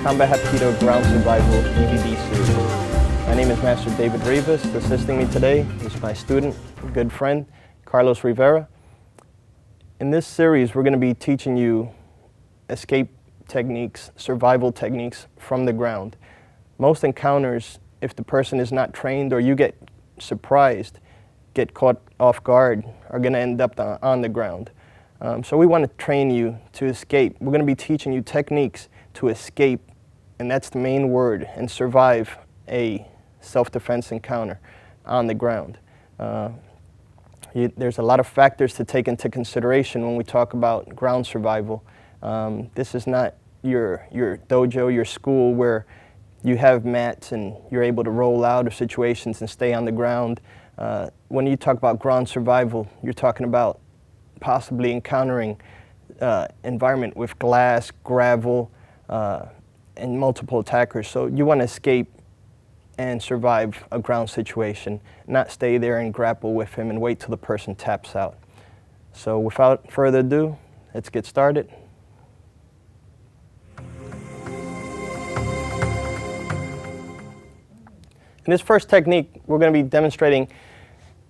Combat Hapkido Ground Survival DVD series. My name is Master David Rivas. Assisting me today is my student, good friend, Carlos Rivera. In this series, we're going to be teaching you escape techniques, survival techniques from the ground. Most encounters, if the person is not trained or you get surprised, get caught off guard, are going to end up on the ground. So we want to train you to escape. We're going to be teaching you techniques to escape, and that's the main word, and survive a self-defense encounter on the ground. There's a lot of factors to take into consideration when we talk about ground survival. This is not your dojo, your school, where you have mats and you're able to roll out of situations and stay on the ground. When you talk about ground survival, you're talking about possibly encountering environment with glass, gravel, and multiple attackers. So you want to escape and survive a ground situation, not stay there and grapple with him and wait till the person taps out. So without further ado, let's get started. In this first technique, we're going to be demonstrating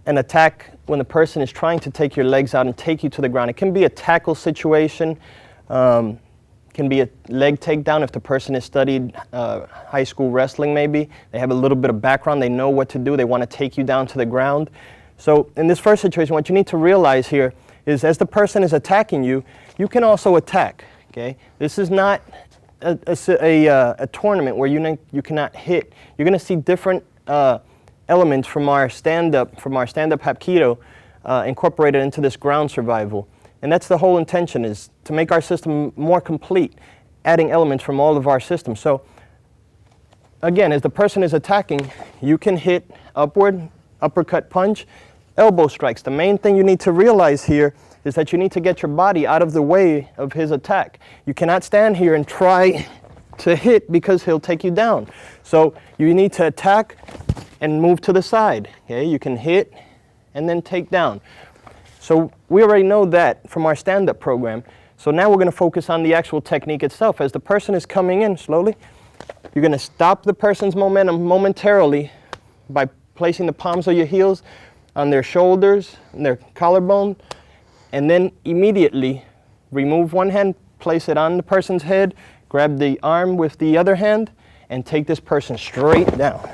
an attack when the person is trying to take your legs out and take you to the ground. It can be a tackle situation, can be a leg takedown if the person has studied high school wrestling maybe. They have a little bit of background, they know what to do, they want to take you down to the ground. So in this first situation, what you need to realize here is as the person is attacking you, you can also attack, okay? This is not a tournament where you cannot hit. You're going to see different elements from our stand-up Hapkido incorporated into this ground survival. And that's the whole intention, is to make our system more complete, adding elements from all of our systems. So again, as the person is attacking, you can hit upward, uppercut punch, elbow strikes. The main thing you need to realize here is that you need to get your body out of the way of his attack. You cannot stand here and try to hit because he'll take you down. So you need to attack and move to the side. Okay? You can hit and then take down. So we already know that from our stand-up program. So now we're going to focus on the actual technique itself. As the person is coming in slowly, you're going to stop the person's momentum momentarily by placing the palms of your heels on their shoulders and their collarbone, and then immediately remove one hand, place it on the person's head, grab the arm with the other hand, and take this person straight down.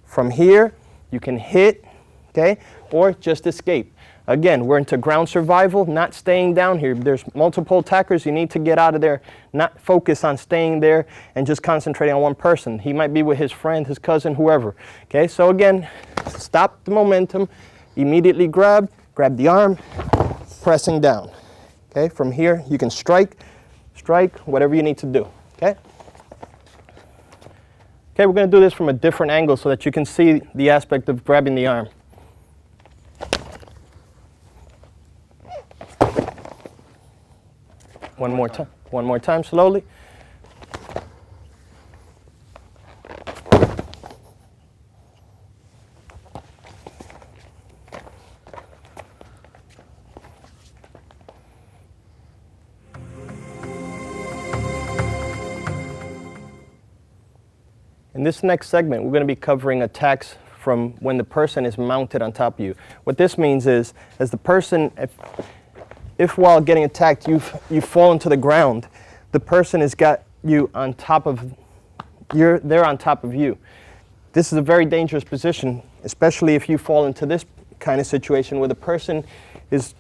From here, you can hit, okay, or just escape. Again, we're into ground survival, not staying down here. There's multiple attackers. You need to get out of there, not focus on staying there and just concentrating on one person. He might be with his friend, his cousin, whoever. Okay, so again, stop the momentum, immediately grab the arm, pressing down. Okay, from here, you can strike, whatever you need to do. Okay? Okay, we're going to do this from a different angle so that you can see the aspect of grabbing the arm. One more time, slowly. In this next segment, we're going to be covering attacks from when the person is mounted on top of you. What this means is, as the person, if while getting attacked you fall into the ground, the person has got you on top of, they're on top of you. This is a very dangerous position, especially if you fall into this kind of situation where the person is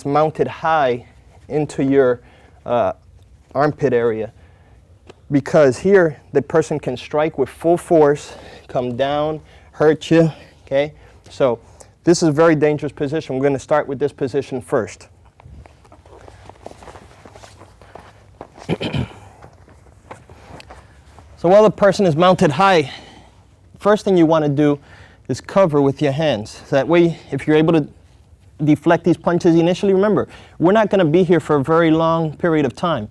mounted high into your armpit area. Because here the person can strike with full force, come down, hurt you, okay? So this is a very dangerous position. We're going to start with this position first. So while the person is mounted high, first thing you want to do is cover with your hands. So that way, if you're able to deflect these punches initially, remember, we're not going to be here for a very long period of time.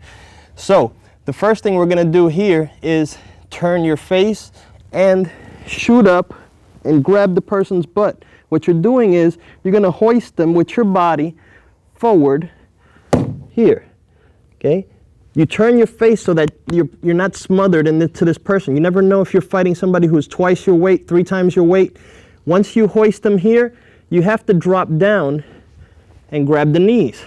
So the first thing we're going to do here is turn your face and shoot up and grab the person's butt. What you're doing is you're going to hoist them with your body forward here, okay? You turn your face so that you're not smothered into this person. You never know if you're fighting somebody who's twice your weight, 3 times your weight. Once you hoist them here, you have to drop down and grab the knees.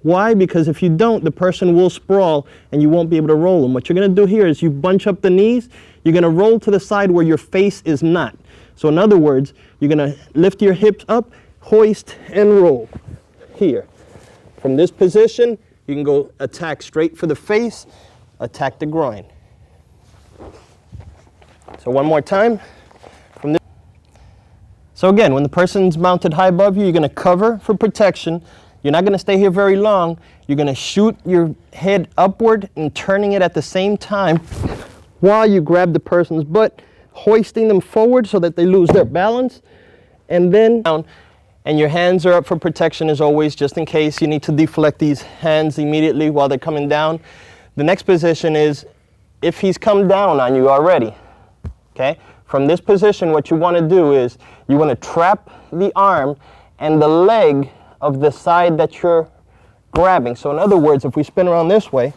Why? Because if you don't, the person will sprawl and you won't be able to roll them. What you're going to do here is you bunch up the knees. You're going to roll to the side where your face is not. So in other words, you're going to lift your hips up, hoist, and roll here. From this position, you can go attack straight for the face, attack the groin. So one more time. So again, when the person's mounted high above you, you're going to cover for protection. You're not going to stay here very long. You're going to shoot your head upward and turning it at the same time while you grab the person's butt, hoisting them forward so that they lose their balance, and then down. And your hands are up for protection as always, just in case you need to deflect these hands immediately while they're coming down. The next position is if he's come down on you already, okay? From this position, what you want to do is you want to trap the arm and the leg of the side that you're grabbing. So in other words, if we spin around this way,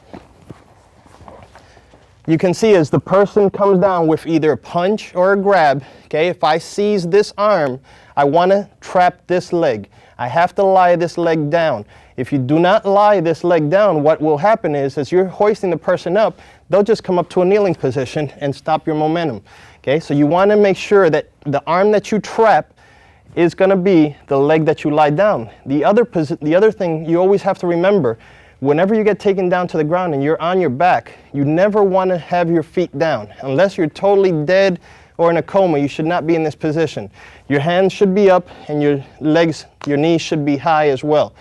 you can see as the person comes down with either a punch or a grab, okay, if I seize this arm, I want to trap this leg. I have to lie this leg down. If you do not lie this leg down, what will happen is as you're hoisting the person up, they'll just come up to a kneeling position and stop your momentum. Okay, so you want to make sure that the arm that you trap is going to be the leg that you lie down. The other thing you always have to remember, whenever you get taken down to the ground and you're on your back, you never want to have your feet down. Unless you're totally dead or in a coma, you should not be in this position. Your hands should be up and your legs, your knees should be high as well.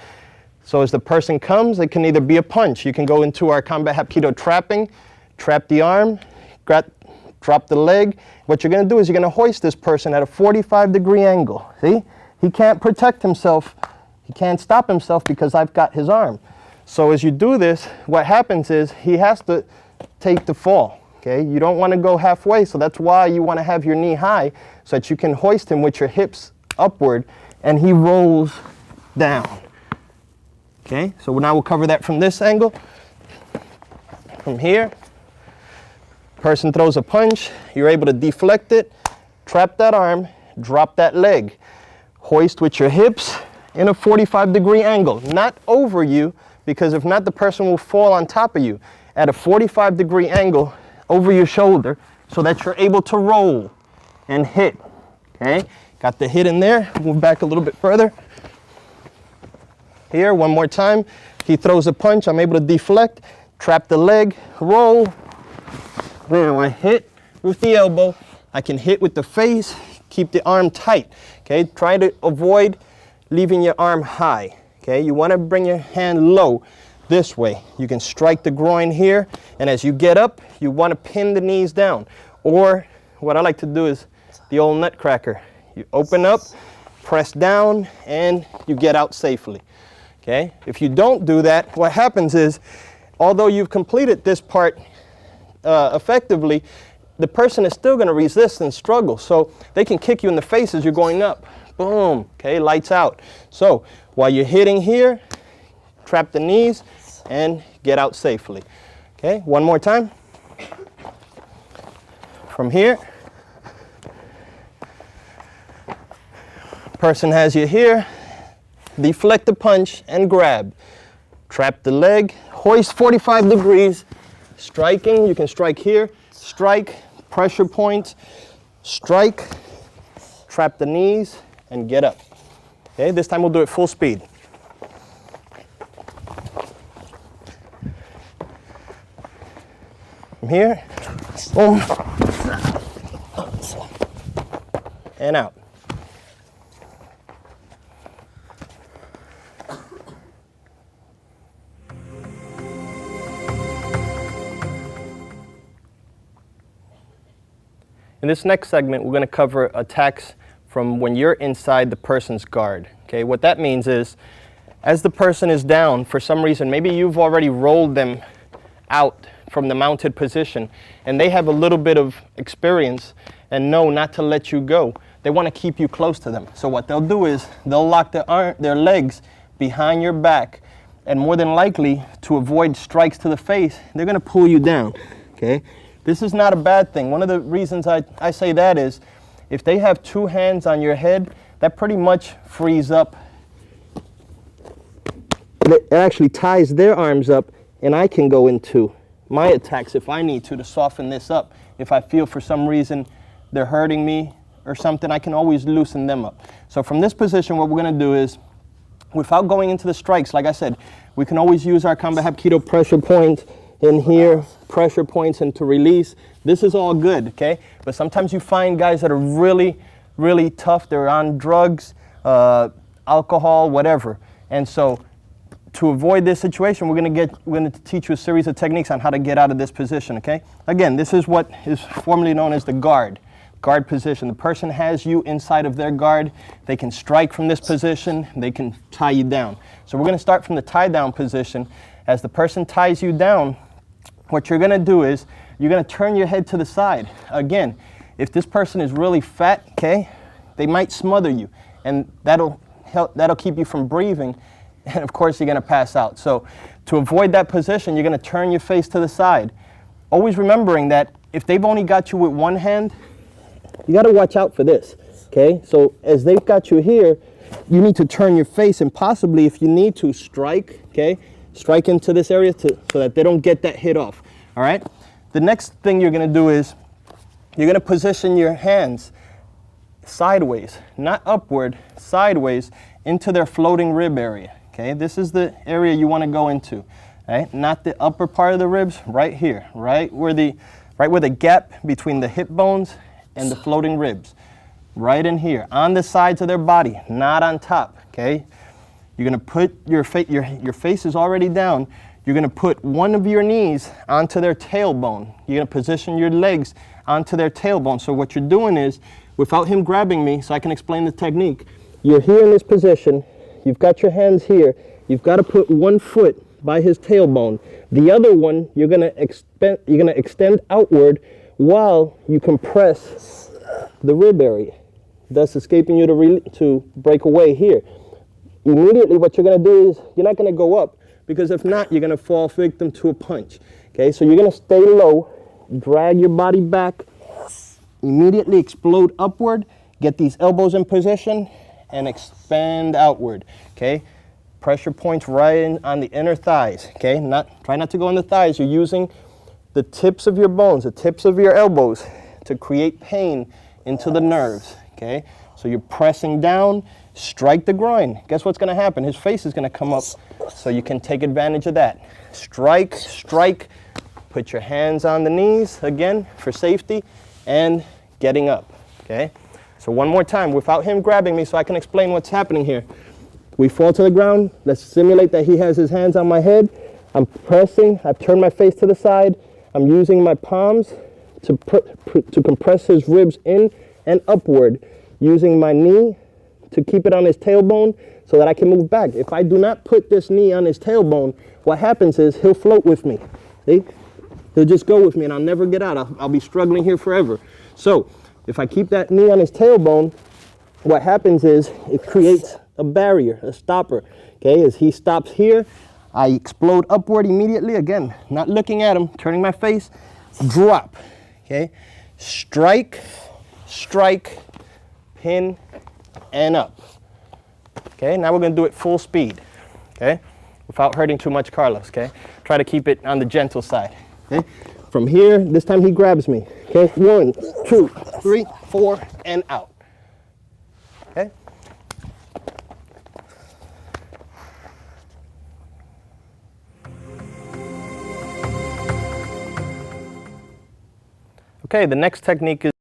So as the person comes, it can either be a punch. You can go into our combat Hapkido trapping, trap the arm, drop the leg. What you're going to do is you're going to hoist this person at a 45-degree angle. See? He can't protect himself. He can't stop himself because I've got his arm. So as you do this, what happens is he has to take the fall. Okay? You don't want to go halfway, so that's why you want to have your knee high so that you can hoist him with your hips upward and he rolls down. Okay? So now we'll cover that from this angle. From here. Person throws a punch, you're able to deflect it, trap that arm, drop that leg. Hoist with your hips in a 45-degree angle, not over you, because if not, the person will fall on top of you. At a 45-degree angle over your shoulder so that you're able to roll and hit. Okay? Got the hit in there, move back a little bit further. Here, one more time. He throws a punch, I'm able to deflect, trap the leg, roll. Now I hit with the elbow, I can hit with the face, keep the arm tight, okay? Try to avoid leaving your arm high, okay? You want to bring your hand low this way. You can strike the groin here, and as you get up, you want to pin the knees down. Or what I like to do is the old nutcracker. You open up, press down, and you get out safely, okay? If you don't do that, what happens is, although you've completed this part effectively, the person is still going to resist and struggle. So they can kick you in the face as you're going up. Boom. Okay, lights out. So while you're hitting here, trap the knees and get out safely. Okay, one more time. From here, person has you here, deflect the punch and grab. Trap the leg, hoist 45 degrees. Striking, you can strike here, strike, pressure point, strike, trap the knees, and get up. Okay, this time we'll do it full speed. From here, boom, and out. In this next segment, we're going to cover attacks from when you're inside the person's guard. Okay, what that means is, as the person is down, for some reason, maybe you've already rolled them out from the mounted position, and they have a little bit of experience and know not to let you go. They want to keep you close to them. So what they'll do is, they'll lock their legs behind your back, and more than likely, to avoid strikes to the face, they're going to pull you down, okay? This is not a bad thing. One of the reasons I say that is, if they have two hands on your head, that pretty much frees up. It actually ties their arms up, and I can go into my attacks if I need to soften this up. If I feel for some reason they're hurting me or something, I can always loosen them up. So from this position, what we're going to do is, without going into the strikes, like I said, we can always use our combat Hapkido pressure point in here, pressure points into release. This is all good, okay? But sometimes you find guys that are really, really tough. They're on drugs, alcohol, whatever. And so to avoid this situation, we're going to teach you a series of techniques on how to get out of this position, okay? Again, this is what is formerly known as the guard position. The person has you inside of their guard. They can strike from this position. They can tie you down. So we're going to start from the tie down position. As the person ties you down, what you're going to do is you're going to turn your head to the side. Again, if this person is really fat, okay, they might smother you, and that'll keep you from breathing, and of course you're going to pass out. So to avoid that position, you're going to turn your face to the side. Always remembering that if they've only got you with one hand, you got to watch out for this, okay? So as they've got you here, you need to turn your face, and possibly, if you need to, strike, okay? Strike into this area so that they don't get that hit off, all right? The next thing you're going to do is you're going to position your hands sideways, not upward, sideways, into their floating rib area, okay? This is the area you want to go into, right? Not the upper part of the ribs, right here, right where the gap between the hip bones and the floating ribs, right in here, on the sides of their body, not on top, okay? You're going to put your face is already down. You're going to put one of your knees onto their tailbone. You're going to position your legs onto their tailbone. So what you're doing is, without him grabbing me, so I can explain the technique, you're here in this position. You've got your hands here. You've got to put one foot by his tailbone. The other one, you're going to extend outward while you compress the rib area, thus escaping you to break away here. Immediately what you're going to do is you're not going to go up, because if not, you're going to fall victim to a punch. Okay, so you're going to stay low, drag your body back, immediately explode upward, get these elbows in position, and expand outward. Okay, pressure points right on the inner thighs. Okay, try not to go in the thighs. You're using the tips of your bones, the tips of your elbows, to create pain into the nerves, okay? So you're pressing down, strike the groin. Guess what's going to happen? His face is going to come up, so you can take advantage of that. Strike, strike, put your hands on the knees, again, for safety, and getting up, okay? So one more time, without him grabbing me, so I can explain what's happening here. We fall to the ground. Let's simulate that he has his hands on my head. I'm pressing. I've turned my face to the side. I'm using my palms to compress his ribs in and upward, using my knee to keep it on his tailbone so that I can move back. If I do not put this knee on his tailbone, what happens is he'll float with me. See? He'll just go with me, and I'll never get out. I'll be struggling here forever. So if I keep that knee on his tailbone, what happens is it creates a barrier, a stopper. Okay, as he stops here, I explode upward immediately. Again, not looking at him, turning my face, drop. Okay, strike, strike, pin, and up. Okay, now we're going to do it full speed. Okay, without hurting too much Carlos. Okay, try to keep it on the gentle side. Okay, from here, this time he grabs me. Okay, 1, 2, 3, 4, and out. Okay. Okay, the next technique is